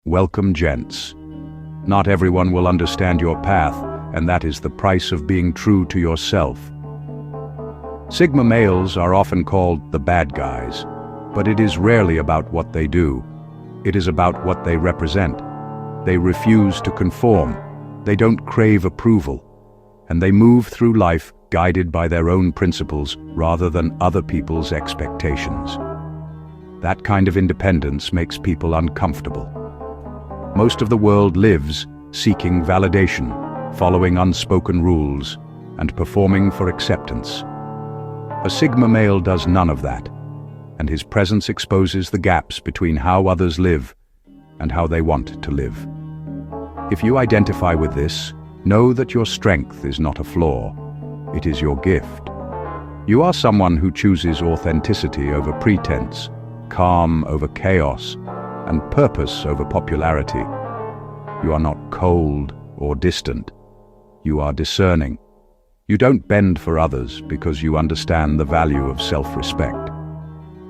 Welcome, gents. Not everyone will understand your path, and that is the price of being true to yourself. Sigma males are often called the bad guys, but it is rarely about what they do. It is about what they represent. They refuse to conform. They don't crave approval. And they move through life guided by their own principles rather than other people's expectations. That kind of independence makes people uncomfortable. Most of the world lives seeking validation, following unspoken rules, and performing for acceptance. A Sigma male does none of that, and his presence exposes the gaps between how others live and how they want to live. If you identify with this, know that your strength is not a flaw, it is your gift. You are someone who chooses authenticity over pretense, calm over chaos, and purpose over popularity. You are not cold or distant. You are discerning. You don't bend for others because you understand the value of self-respect.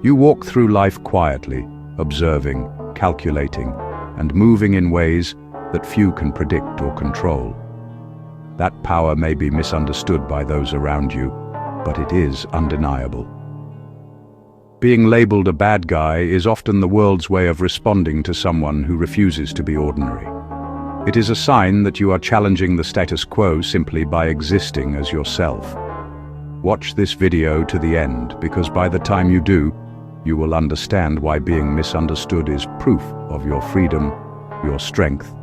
You walk through life quietly, observing, calculating, and moving in ways that few can predict or control. That power may be misunderstood by those around you, but it is undeniable. Being labeled a bad guy is often the world's way of responding to someone who refuses to be ordinary. It is a sign that you are challenging the status quo simply by existing as yourself. Watch this video to the end, because by the time you do, you will understand why being misunderstood is proof of your freedom, your strength,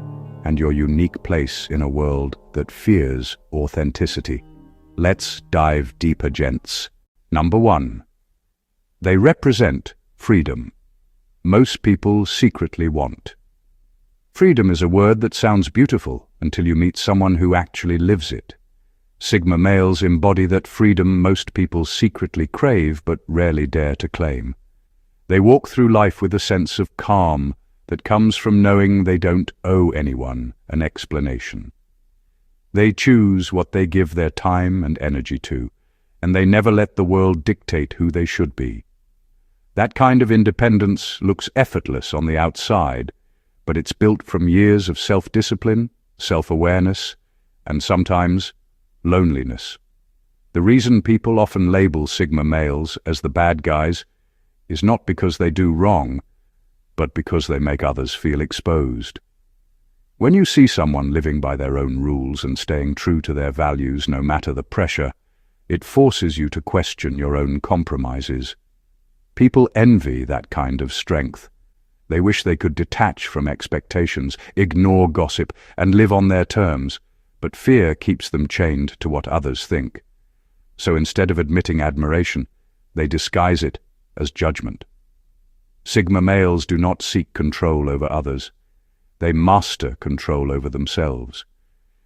and your unique place in a world that fears authenticity. Let's dive deeper, gents. Number 1. They represent freedom. Most people secretly want. Freedom is a word that sounds beautiful until you meet someone who actually lives it. Sigma males embody that freedom most people secretly crave but rarely dare to claim. They walk through life with a sense of calm that comes from knowing they don't owe anyone an explanation. They choose what they give their time and energy to, and they never let the world dictate who they should be. That kind of independence looks effortless on the outside, but it's built from years of self-discipline, self-awareness, and sometimes loneliness. The reason people often label Sigma males as the bad guys is not because they do wrong, but because they make others feel exposed. When you see someone living by their own rules and staying true to their values no matter the pressure, it forces you to question your own compromises. People envy that kind of strength. They wish they could detach from expectations, ignore gossip, and live on their terms, but fear keeps them chained to what others think. So instead of admitting admiration, they disguise it as judgment. Sigma males do not seek control over others. They master control over themselves.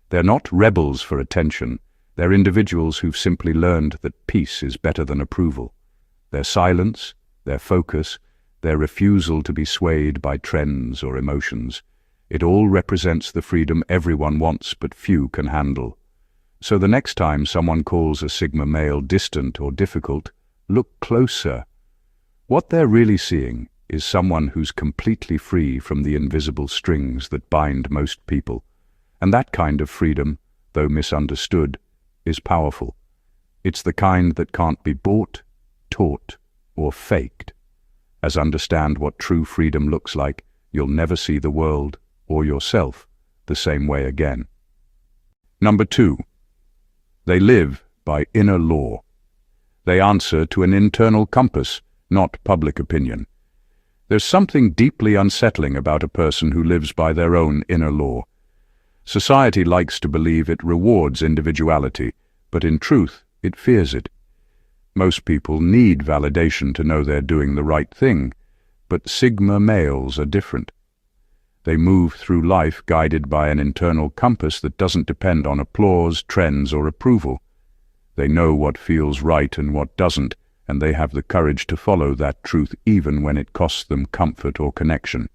They're not rebels for attention. They're individuals who've simply learned that peace is better than approval. Their silence, their focus, their refusal to be swayed by trends or emotions, it all represents the freedom everyone wants but few can handle. So the next time someone calls a Sigma male distant or difficult, look closer. What they're really seeing is someone who's completely free from the invisible strings that bind most people. And that kind of freedom, though misunderstood, is powerful. It's the kind that can't be bought, taught, or faked. As understand what true freedom looks like, you'll never see the world or yourself the same way again. Number 2. They live by inner law. They answer to an internal compass, not public opinion. There's something deeply unsettling about a person who lives by their own inner law. Society likes to believe it rewards individuality, but in truth, it fears it. Most people need validation to know they're doing the right thing, but Sigma males are different. They move through life guided by an internal compass that doesn't depend on applause, trends, or approval. They know what feels right and what doesn't, and they have the courage to follow that truth even when it costs them comfort or connection.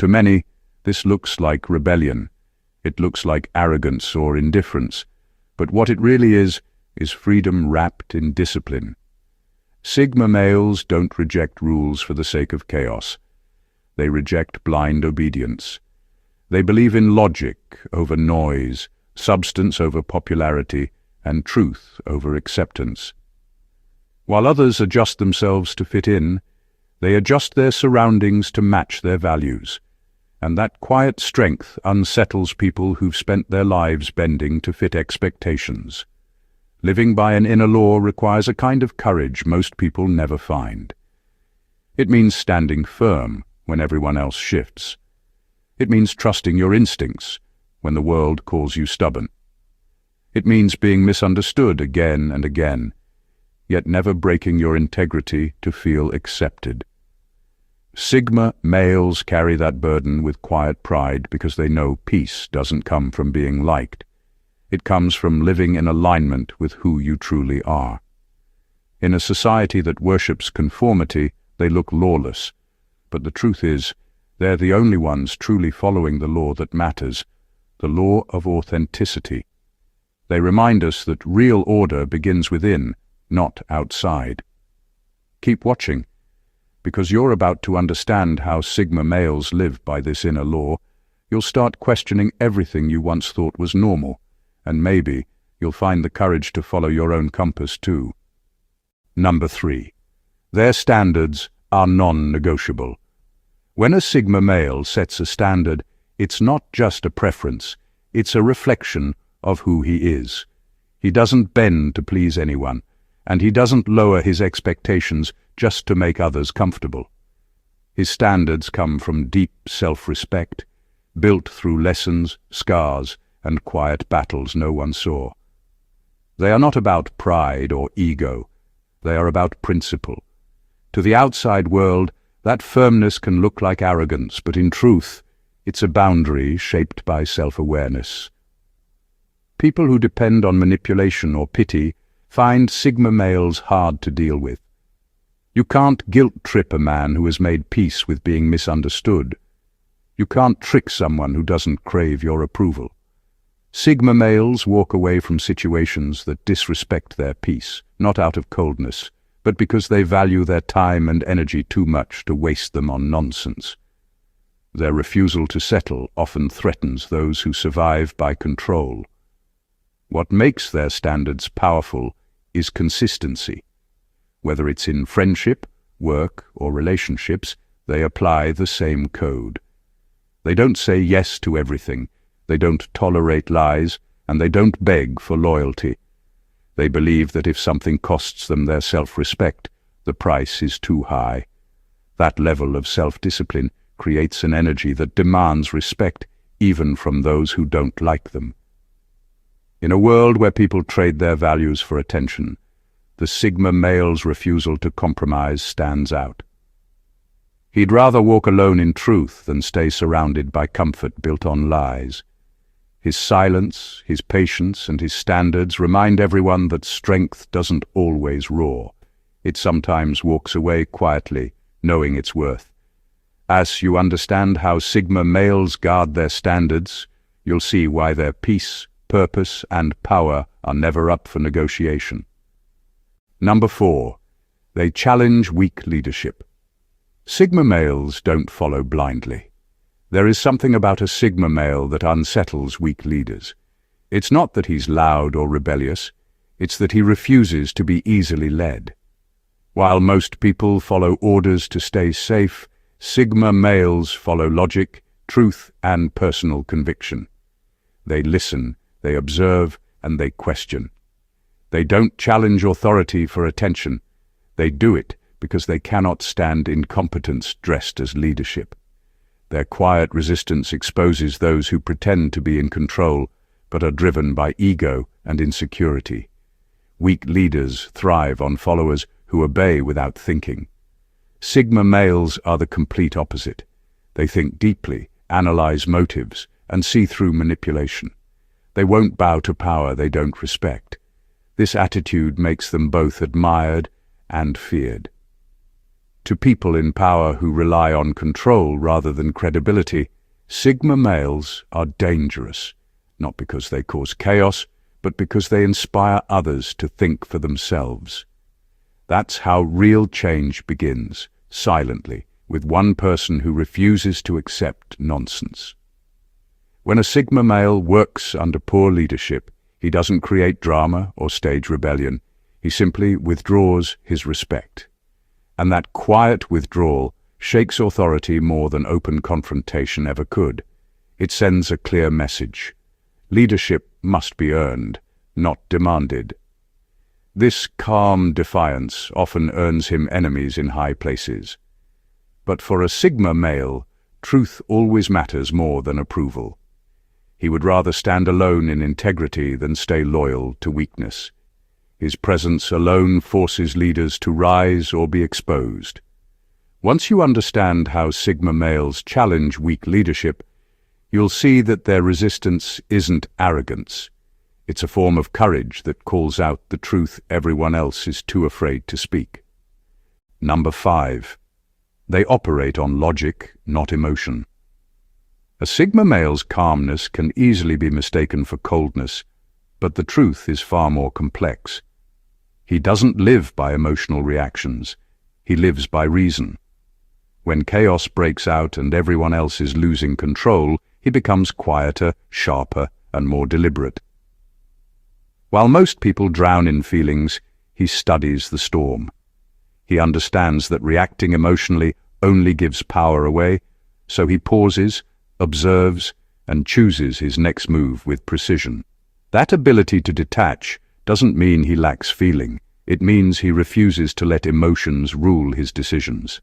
To many, this looks like rebellion. It looks like arrogance or indifference, but what it really is freedom wrapped in discipline. Sigma males don't reject rules for the sake of chaos. They reject blind obedience. They believe in logic over noise, substance over popularity, and truth over acceptance. While others adjust themselves to fit in, they adjust their surroundings to match their values. And that quiet strength unsettles people who've spent their lives bending to fit expectations. Living by an inner law requires a kind of courage most people never find. It means standing firm when everyone else shifts. It means trusting your instincts when the world calls you stubborn. It means being misunderstood again and again, yet never breaking your integrity to feel accepted. Sigma males carry that burden with quiet pride because they know peace doesn't come from being liked. It comes from living in alignment with who you truly are. In a society that worships conformity, they look lawless, but the truth is, they're the only ones truly following the law that matters, the law of authenticity. They remind us that real order begins within, not outside. Keep watching, because you're about to understand how Sigma males live by this inner law. You'll start questioning everything you once thought was normal, and maybe you'll find the courage to follow your own compass too. Number 3. Their standards are non-negotiable. When a Sigma male sets a standard, it's not just a preference, it's a reflection of who he is. He doesn't bend to please anyone, and he doesn't lower his expectations just to make others comfortable. His standards come from deep self-respect, built through lessons, scars, and quiet battles no one saw. They are not about pride or ego. They are about principle. To the outside world, that firmness can look like arrogance, but in truth, it's a boundary shaped by self-awareness. People who depend on manipulation or pity find Sigma males hard to deal with. You can't guilt-trip a man who has made peace with being misunderstood. You can't trick someone who doesn't crave your approval. Sigma males walk away from situations that disrespect their peace, not out of coldness, but because they value their time and energy too much to waste them on nonsense. Their refusal to settle often threatens those who survive by control. What makes their standards powerful is consistency. Whether it's in friendship, work, or relationships, they apply the same code. They don't say yes to everything, they don't tolerate lies, and they don't beg for loyalty. They believe that if something costs them their self-respect, the price is too high. That level of self-discipline creates an energy that demands respect even from those who don't like them. In a world where people trade their values for attention, the Sigma male's refusal to compromise stands out. He'd rather walk alone in truth than stay surrounded by comfort built on lies. His silence, his patience, and his standards remind everyone that strength doesn't always roar. It sometimes walks away quietly, knowing its worth. As you understand how Sigma males guard their standards, you'll see why their peace, purpose, and power are never up for negotiation. Number 4. They challenge weak leadership. Sigma males don't follow blindly. There is something about a Sigma male that unsettles weak leaders. It's not that he's loud or rebellious, it's that he refuses to be easily led. While most people follow orders to stay safe, Sigma males follow logic, truth, and personal conviction. They listen, they observe, and they question. They don't challenge authority for attention. They do it because they cannot stand incompetence dressed as leadership. Their quiet resistance exposes those who pretend to be in control but are driven by ego and insecurity. Weak leaders thrive on followers who obey without thinking. Sigma males are the complete opposite. They think deeply, analyze motives, and see through manipulation. They won't bow to power they don't respect. This attitude makes them both admired and feared. To people in power who rely on control rather than credibility, Sigma males are dangerous, not because they cause chaos, but because they inspire others to think for themselves. That's how real change begins, silently, with one person who refuses to accept nonsense. When a Sigma male works under poor leadership, he doesn't create drama or stage rebellion. He simply withdraws his respect. And that quiet withdrawal shakes authority more than open confrontation ever could. It sends a clear message. Leadership must be earned, not demanded. This calm defiance often earns him enemies in high places. But for a Sigma male, truth always matters more than approval. He would rather stand alone in integrity than stay loyal to weakness. His presence alone forces leaders to rise or be exposed. Once you understand how Sigma males challenge weak leadership, you'll see that their resistance isn't arrogance. It's a form of courage that calls out the truth everyone else is too afraid to speak. Number 5. They operate on logic, not emotion. A Sigma male's calmness can easily be mistaken for coldness, but the truth is far more complex. He doesn't live by emotional reactions. He lives by reason. When chaos breaks out and everyone else is losing control, he becomes quieter, sharper, and more deliberate. While most people drown in feelings, he studies the storm. He understands that reacting emotionally only gives power away, so he pauses, observes, and chooses his next move with precision. That ability to detach doesn't mean he lacks feeling. It means he refuses to let emotions rule his decisions.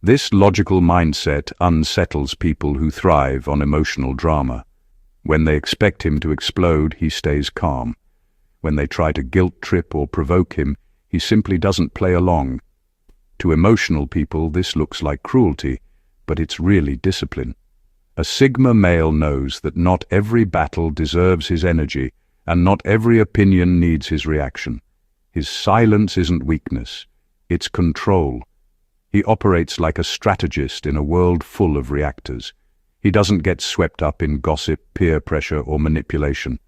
This logical mindset unsettles people who thrive on emotional drama. When they expect him to explode, he stays calm. When they try to guilt-trip or provoke him, he simply doesn't play along. To emotional people, this looks like cruelty, but it's really discipline. A Sigma male knows that not every battle deserves his energy, and not every opinion needs his reaction. His silence isn't weakness, it's control. He operates like a strategist in a world full of reactors. He doesn't get swept up in gossip, peer pressure, or manipulation.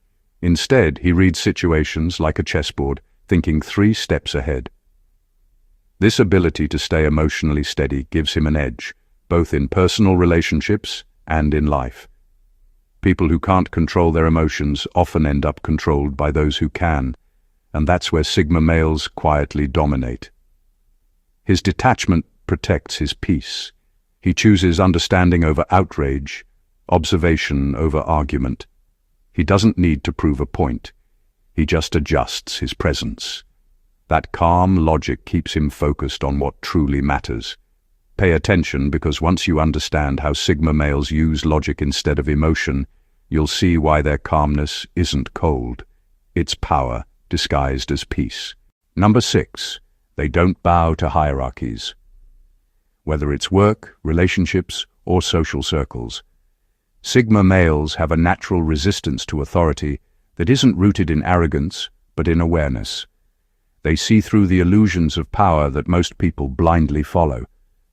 Instead, he reads situations like a chessboard, thinking 3 steps ahead. This ability to stay emotionally steady gives him an edge, both in personal relationships and in life. People who can't control their emotions often end up controlled by those who can, and that's where Sigma males quietly dominate. His detachment protects his peace. He chooses understanding over outrage, observation over argument. He doesn't need to prove a point. He just adjusts his presence. That calm logic keeps him focused on what truly matters. Pay attention, because once you understand how Sigma males use logic instead of emotion, you'll see why their calmness isn't cold. It's power disguised as peace. Number 6. They don't bow to hierarchies. Whether it's work, relationships, or social circles, Sigma males have a natural resistance to authority that isn't rooted in arrogance, but in awareness. They see through the illusions of power that most people blindly follow.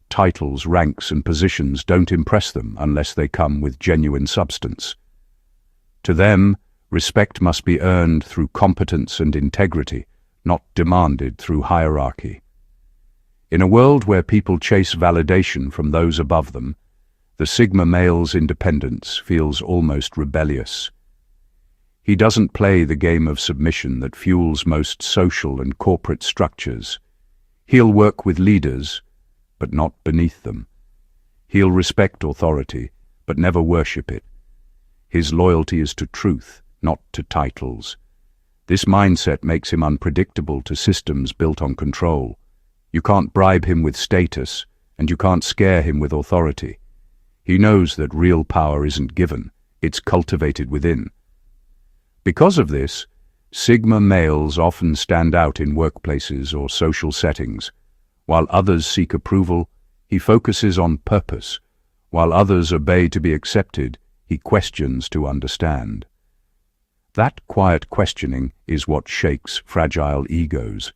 Titles, ranks, and positions don't impress them unless they come with genuine substance. To them, respect must be earned through competence and integrity, not demanded through hierarchy. In a world where people chase validation from those above them, the Sigma male's independence feels almost rebellious. He doesn't play the game of submission that fuels most social and corporate structures. He'll work with leaders, but not beneath them. He'll respect authority, but never worship it. His loyalty is to truth, not to titles. This mindset makes him unpredictable to systems built on control. You can't bribe him with status, and you can't scare him with authority. He knows that real power isn't given, it's cultivated within. Because of this, Sigma males often stand out in workplaces or social settings. While others seek approval, he focuses on purpose. While others obey to be accepted, he questions to understand. That quiet questioning is what shakes fragile egos.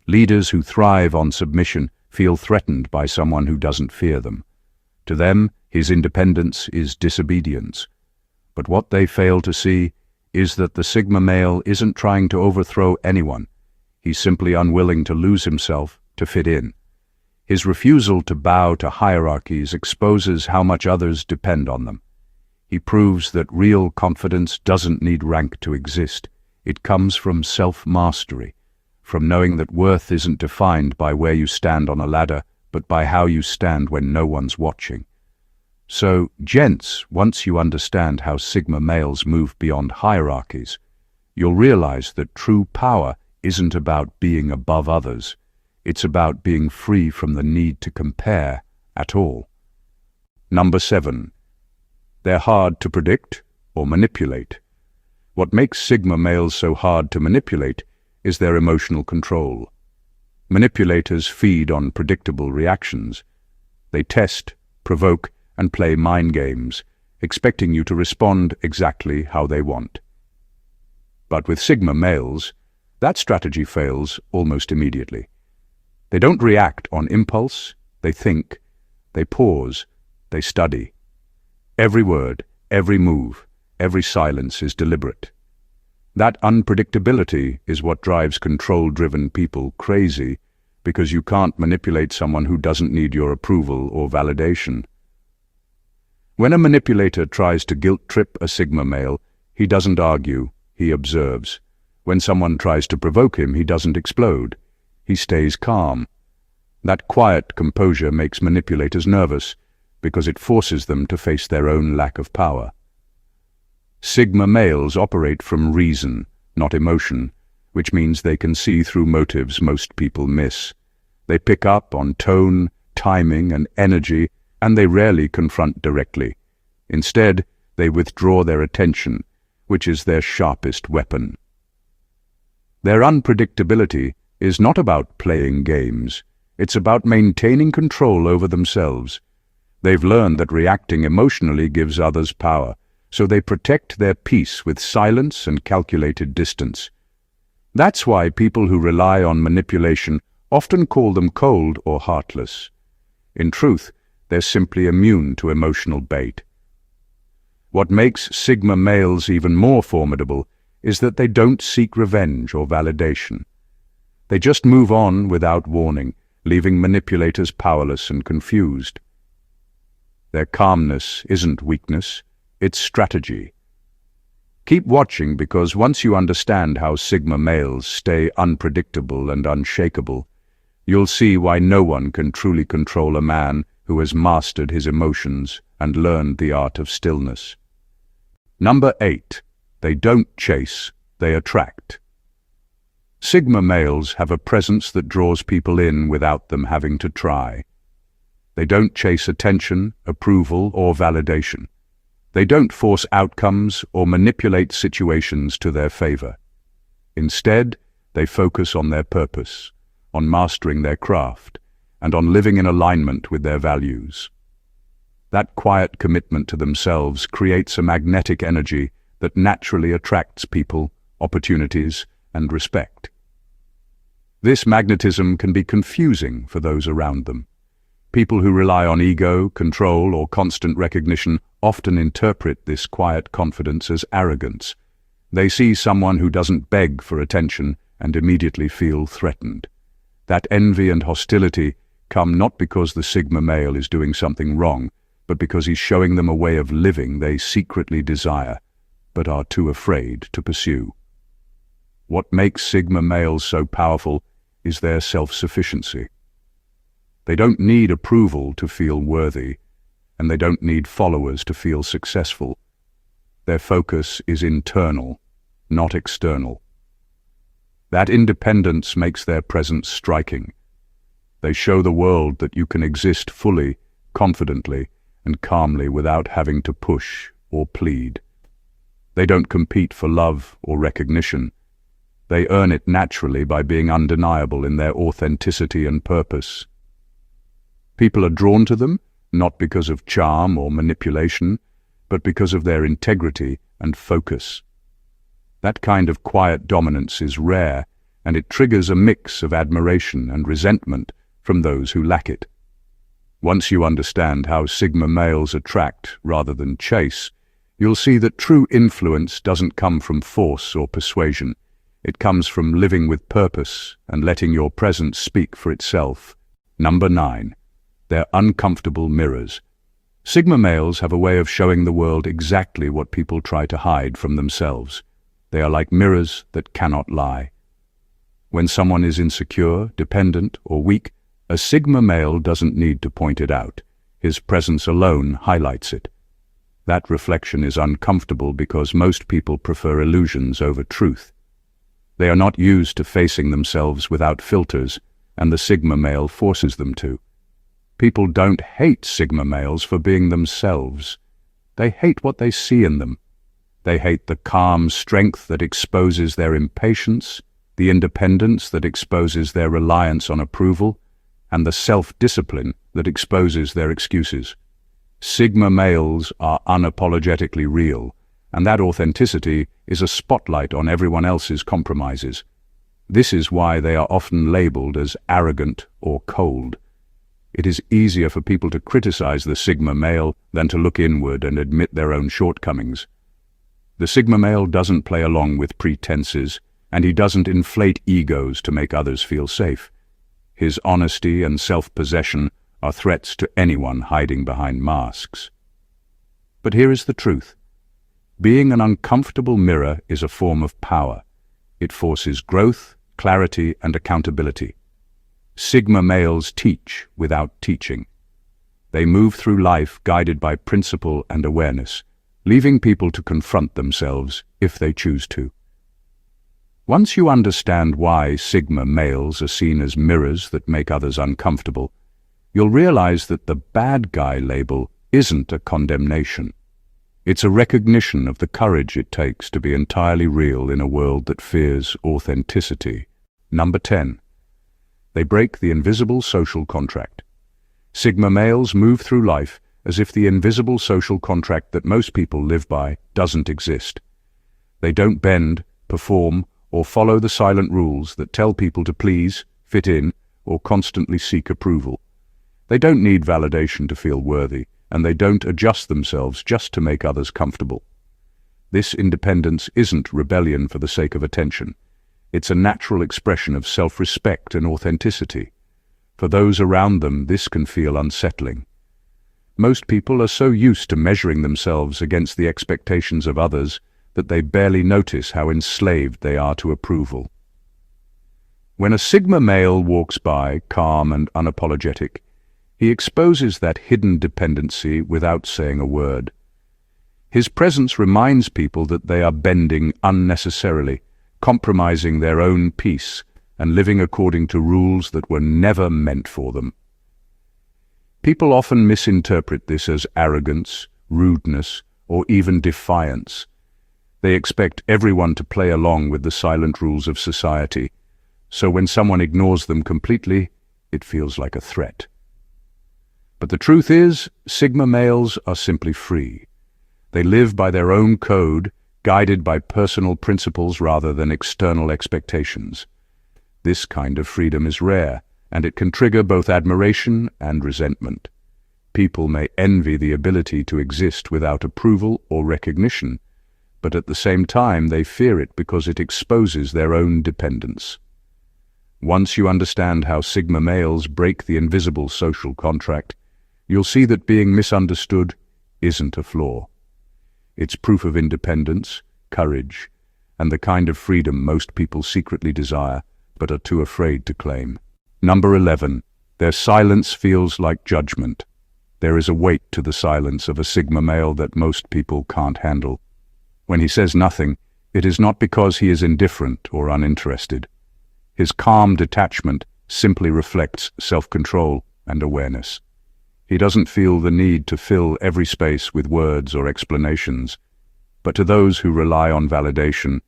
Leaders who thrive on submission feel threatened by someone who doesn't fear them. To them, his independence is disobedience. But what they fail to see is that the Sigma male isn't trying to overthrow anyone. He's simply unwilling to lose himself to fit in. His refusal to bow to hierarchies exposes how much others depend on them. He proves that real confidence doesn't need rank to exist. It comes from self-mastery, from knowing that worth isn't defined by where you stand on a ladder, but by how you stand when no one's watching. So, gents, once you understand how Sigma males move beyond hierarchies, you'll realize that true power isn't about being above others. It's about being free from the need to compare at all. Number 7. They're hard to predict or manipulate. What makes Sigma males so hard to manipulate is their emotional control. Manipulators feed on predictable reactions. They test, provoke, and play mind games, expecting you to respond exactly how they want. But with Sigma males, that strategy fails almost immediately. They don't react on impulse, they think, they pause, they study. Every word, every move, every silence is deliberate. That unpredictability is what drives control-driven people crazy, because you can't manipulate someone who doesn't need your approval or validation. When a manipulator tries to guilt-trip a Sigma male, he doesn't argue, he observes. When someone tries to provoke him, he doesn't explode. He stays calm. That quiet composure makes manipulators nervous, because it forces them to face their own lack of power. Sigma males operate from reason, not emotion, which means they can see through motives most people miss. They pick up on tone, timing, and energy, and they rarely confront directly. Instead, they withdraw their attention, which is their sharpest weapon. Their unpredictability is not about playing games. It's about maintaining control over themselves. They've learned that reacting emotionally gives others power, so they protect their peace with silence and calculated distance. That's why people who rely on manipulation often call them cold or heartless. In truth, they're simply immune to emotional bait. What makes Sigma males even more formidable is that they don't seek revenge or validation. They just move on without warning, leaving manipulators powerless and confused. Their calmness isn't weakness, it's strategy. Keep watching, because once you understand how Sigma males stay unpredictable and unshakable, you'll see why no one can truly control a man who has mastered his emotions and learned the art of stillness. Number 8. They don't chase, they attract. Sigma males have a presence that draws people in without them having to try. They don't chase attention, approval, or validation. They don't force outcomes or manipulate situations to their favor. Instead, they focus on their purpose, on mastering their craft, and on living in alignment with their values. That quiet commitment to themselves creates a magnetic energy that naturally attracts people, opportunities, and respect. This magnetism can be confusing for those around them. People who rely on ego, control, or constant recognition often interpret this quiet confidence as arrogance. They see someone who doesn't beg for attention and immediately feel threatened. That envy and hostility come not because the Sigma male is doing something wrong, but because he's showing them a way of living they secretly desire, but are too afraid to pursue. What makes Sigma males so powerful is their self-sufficiency. They don't need approval to feel worthy, and they don't need followers to feel successful. Their focus is internal, not external. That independence makes their presence striking. They show the world that you can exist fully, confidently, and calmly without having to push or plead. They don't compete for love or recognition. They earn it naturally by being undeniable in their authenticity and purpose. People are drawn to them, not because of charm or manipulation, but because of their integrity and focus. That kind of quiet dominance is rare, and it triggers a mix of admiration and resentment from those who lack it. Once you understand how Sigma males attract rather than chase, you'll see that true influence doesn't come from force or persuasion. It comes from living with purpose and letting your presence speak for itself. Number 9. They're uncomfortable mirrors. Sigma males have a way of showing the world exactly what people try to hide from themselves. They are like mirrors that cannot lie. When someone is insecure, dependent, or weak, a Sigma male doesn't need to point it out. His presence alone highlights it. That reflection is uncomfortable because most people prefer illusions over truth. They are not used to facing themselves without filters, and the Sigma male forces them to. People don't hate Sigma males for being themselves. They hate what they see in them. They hate the calm strength that exposes their impatience, the independence that exposes their reliance on approval, and the self-discipline that exposes their excuses. Sigma males are unapologetically real, and that authenticity is a spotlight on everyone else's compromises. This is why they are often labeled as arrogant or cold. It is easier for people to criticize the Sigma male than to look inward and admit their own shortcomings. The Sigma male doesn't play along with pretenses, and he doesn't inflate egos to make others feel safe. His honesty and self-possession are threats to anyone hiding behind masks. But here is the truth. Being an uncomfortable mirror is a form of power. It forces growth, clarity, and accountability. Sigma males teach without teaching. They move through life guided by principle and awareness, leaving people to confront themselves if they choose to. Once you understand why Sigma males are seen as mirrors that make others uncomfortable, you'll realize that the bad guy label isn't a condemnation. It's a recognition of the courage it takes to be entirely real in a world that fears authenticity. Number 10. They break the invisible social contract. Sigma males move through life as if the invisible social contract that most people live by doesn't exist. They don't bend, perform, or follow the silent rules that tell people to please, fit in, or constantly seek approval. They don't need validation to feel worthy, and they don't adjust themselves just to make others comfortable. This independence isn't rebellion for the sake of attention. It's a natural expression of self-respect and authenticity. For those around them, this can feel unsettling. Most people are so used to measuring themselves against the expectations of others that they barely notice how enslaved they are to approval. When a Sigma male walks by, calm and unapologetic, he exposes that hidden dependency without saying a word. His presence reminds people that they are bending unnecessarily, compromising their own peace and living according to rules that were never meant for them. People often misinterpret this as arrogance, rudeness, or even defiance. They expect everyone to play along with the silent rules of society, so when someone ignores them completely, it feels like a threat. But the truth is, Sigma males are simply free. They live by their own code, guided by personal principles rather than external expectations. This kind of freedom is rare, and it can trigger both admiration and resentment. People may envy the ability to exist without approval or recognition, but at the same time they fear it because it exposes their own dependence. Once you understand how Sigma males break the invisible social contract, you'll see that being misunderstood isn't a flaw. It's proof of independence, courage, and the kind of freedom most people secretly desire but are too afraid to claim. Number 11. Their silence feels like judgment. There is a weight to the silence of a Sigma male that most people can't handle. When he says nothing, it is not because he is indifferent or uninterested. His calm detachment simply reflects self-control and awareness. He doesn't feel the need to fill every space with words or explanations, but to those who rely on validation,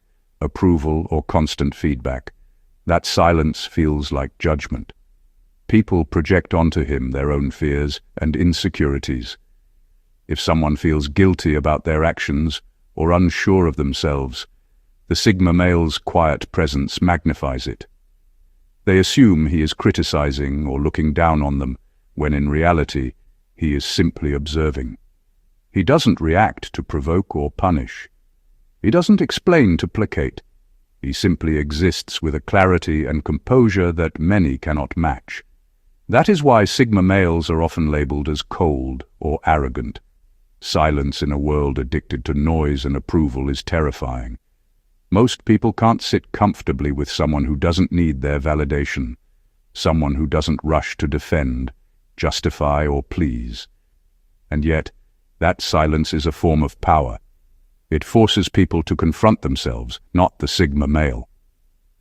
approval, or constant feedback, that silence feels like judgment. People project onto him their own fears and insecurities. If someone feels guilty about their actions or unsure of themselves, the Sigma male's quiet presence magnifies it. They assume he is criticizing or looking down on them, when in reality, he is simply observing. He doesn't react to provoke or punish. He doesn't explain to placate. He simply exists with a clarity and composure that many cannot match. That is why Sigma males are often labeled as cold or arrogant. Silence in a world addicted to noise and approval is terrifying. Most people can't sit comfortably with someone who doesn't need their validation, someone who doesn't rush to defend, justify, or please. And yet, that silence is a form of power. It forces people to confront themselves, not the Sigma male.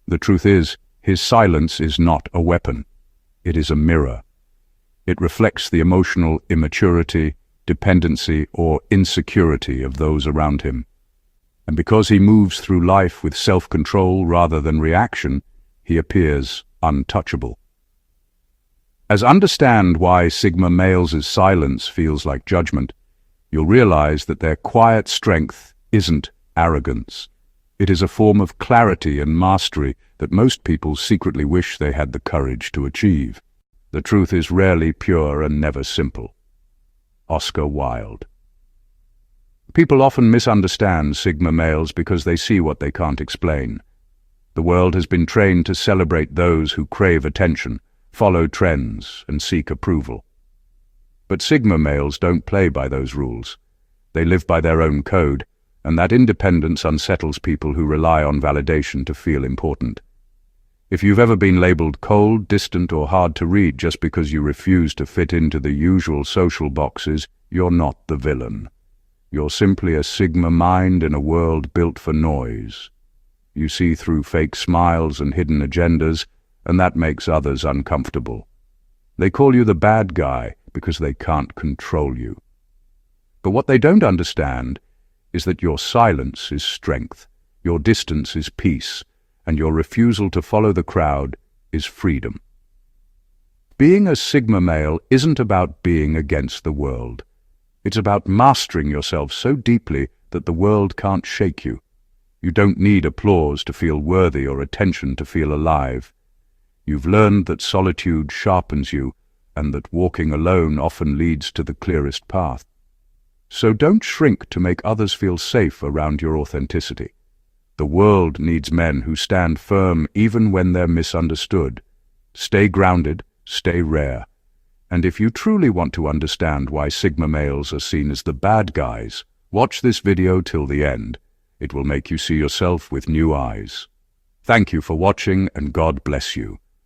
The truth is, his silence is not a weapon. It is a mirror. It reflects the emotional immaturity, dependency, or insecurity of those around him. And because he moves through life with self-control rather than reaction, he appears untouchable. As understand why Sigma males' silence feels like judgment, you'll realize that their quiet strength isn't arrogance. It is a form of clarity and mastery that most people secretly wish they had the courage to achieve. The truth is rarely pure and never simple. Oscar Wilde. People often misunderstand Sigma males because they see what they can't explain. The world has been trained to celebrate those who crave attention, follow trends, and seek approval. But Sigma males don't play by those rules. They live by their own code, and that independence unsettles people who rely on validation to feel important. If you've ever been labeled cold, distant, or hard to read just because you refuse to fit into the usual social boxes, you're not the villain. You're simply a Sigma mind in a world built for noise. You see through fake smiles and hidden agendas, and that makes others uncomfortable. They call you the bad guy because they can't control you. But what they don't understand is that your silence is strength, your distance is peace, and your refusal to follow the crowd is freedom. Being a Sigma male isn't about being against the world. It's about mastering yourself so deeply that the world can't shake you. You don't need applause to feel worthy or attention to feel alive. You've learned that solitude sharpens you, and that walking alone often leads to the clearest path. So don't shrink to make others feel safe around your authenticity. The world needs men who stand firm even when they're misunderstood. Stay grounded, stay rare. And if you truly want to understand why Sigma males are seen as the bad guys, watch this video till the end. It will make you see yourself with new eyes. Thank you for watching, and God bless you.